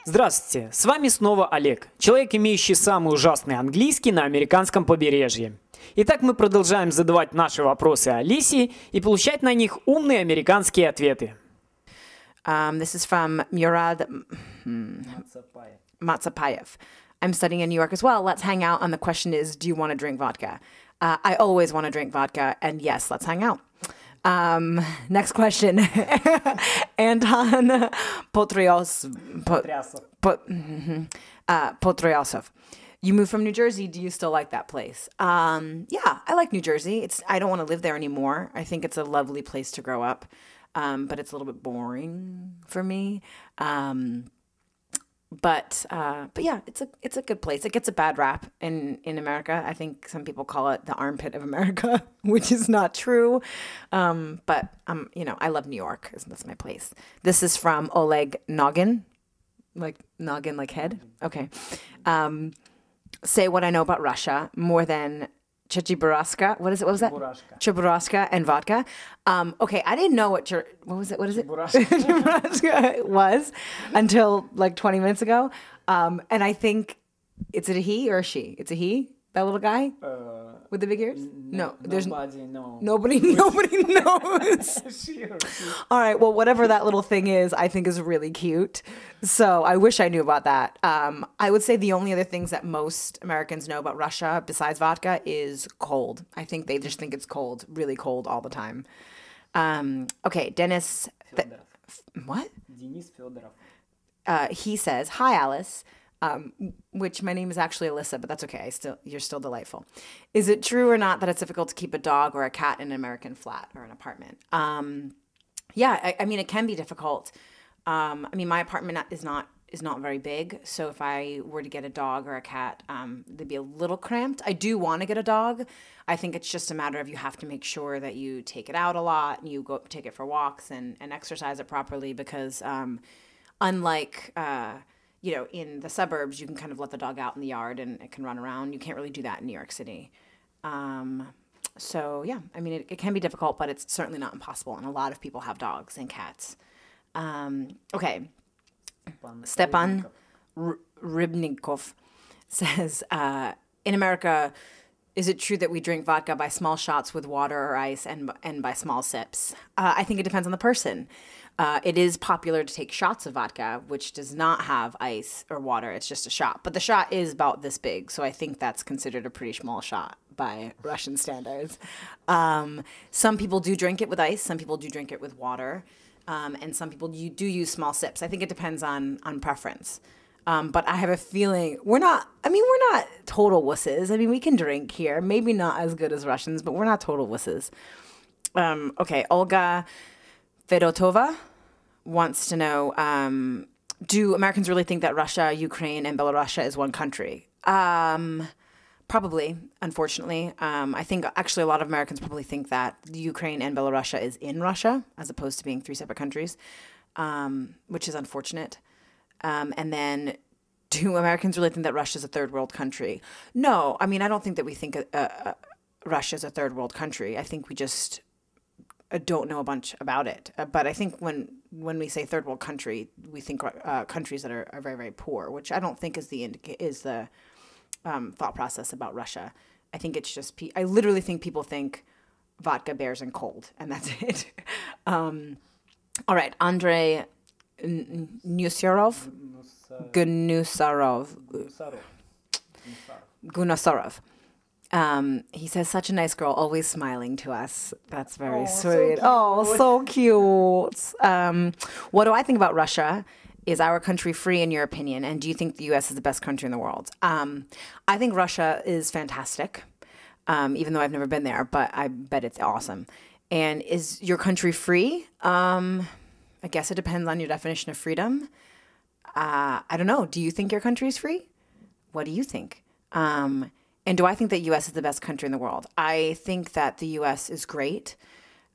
Здравствуйте, с вами снова Олег, человек, имеющий самый ужасный английский на американском побережье. Итак, мы продолжаем задавать наши вопросы Алисе и получать на них умные американские ответы. This is from Murad Matsapayev. I'm studying in New York as well. Let's hang out. And the question is, do you want to drink vodka? I always want to drink vodka. And yes, let's hang out. Next question. Anton Potryasov. You moved from New Jersey. Do you still like that place? Yeah, I like New Jersey. I don't want to live there anymore. I think it's a lovely place to grow up. But it's a little bit boring for me. But yeah, it's a good place. It gets a bad rap in America. I think some people call it the armpit of America, which is not true. But I love New York. That's my place. This is from Oleg Noggin, like noggin, like head. Okay. Say what I know about Russia more than Chiburaska. What is it? What was that? Chiburaska and vodka. Okay, I didn't know what is it? Chiburaska was until like 20 minutes ago. And I think, is it a he or a she? It's a he, that little guy with the big ears? No, there's nobody knows. All right, well, whatever that little thing is, I think is really cute. So I wish I knew about that. I would say the only other things that most Americans know about Russia besides vodka is cold. I think they just think it's cold, really cold all the time. Okay, Dennis. What? Denis Fedorov. He says, "Hi, Alice." Which my name is actually Alyssa, but that's okay. You're still delightful. Is it true or not that it's difficult to keep a dog or a cat in an American flat or an apartment? Yeah, I mean, it can be difficult. I mean, my apartment is not very big, so if I were to get a dog or a cat, they'd be a little cramped. I do want to get a dog. I think it's just a matter of you have to make sure that you take it out a lot and you go take it for walks and exercise it properly because unlike in the suburbs, you can kind of let the dog out in the yard and it can run around. You can't really do that in New York City. So yeah, I mean, it can be difficult, but it's certainly not impossible. And a lot of people have dogs and cats. Okay. Stepan Rybnikov says, in America, is it true that we drink vodka by small shots with water or ice and by small sips? I think it depends on the person. It is popular to take shots of vodka, which does not have ice or water. It's just a shot. But the shot is about this big, so I think that's considered a pretty small shot by Russian standards. Some people do drink it with ice. Some people do drink it with water. And some people do use small sips. I think it depends on preference. But I have a feeling we're not total wusses. I mean, we can drink here. Maybe not as good as Russians, but we're not total wusses. Okay, Olga Fedotova wants to know, do Americans really think that Russia, Ukraine, and Belarus is one country? Probably, unfortunately. I think actually a lot of Americans probably think that Ukraine and Belarus is in Russia as opposed to being three separate countries, which is unfortunate. And then, do Americans really think that Russia is a third world country? No, I mean, I don't think that we think Russia is a third world country. I think we just don't know a bunch about it. But I think when we say third world country, we think countries that are very, very poor, which I don't think is the thought process about Russia. I think it's just I literally think people think vodka, bears, and cold, and that's it. All right, Andrei Gunusarov. He says, such a nice girl, always smiling to us. That's very sweet. So cute. What do I think about Russia? Is our country free in your opinion? And do you think the U.S. is the best country in the world? I think Russia is fantastic, even though I've never been there, but I bet it's awesome. And is your country free? I guess it depends on your definition of freedom. I don't know. Do you think your country is free? What do you think? And do I think that U.S. is the best country in the world? I think that the U.S. is great.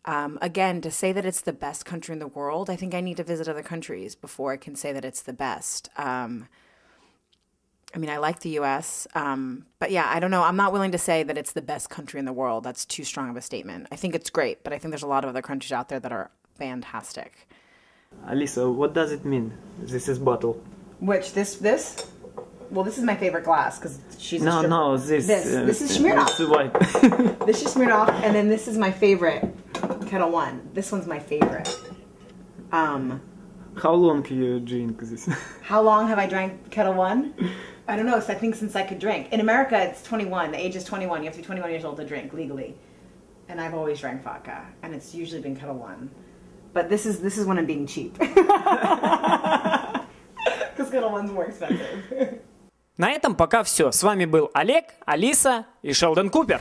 Again, to say that it's the best country in the world, I think I need to visit other countries before I can say that it's the best. I mean, I like the U.S., but yeah, I don't know. I'm not willing to say that it's the best country in the world. That's too strong of a statement. I think it's great, but I think there's a lot of other countries out there that are fantastic. Alisa, what does it mean? This is bottle. Which this? Well, this is my favorite glass because she's a stripper. No, this is Smirnoff. white. This is Smirnoff, and then this is my favorite, Kettle One. This one's my favorite. How long you drink this? How long have I drank Kettle One? I don't know, I think since I could drink. In America, it's 21. The age is 21. You have to be 21 years old to drink legally. And I've always drank vodka, and it's usually been Kettle One. But this is when I'm being cheap. Because Kettle One's more expensive. На этом пока все. С вами был Олег, Алиса и Шелдон Купер.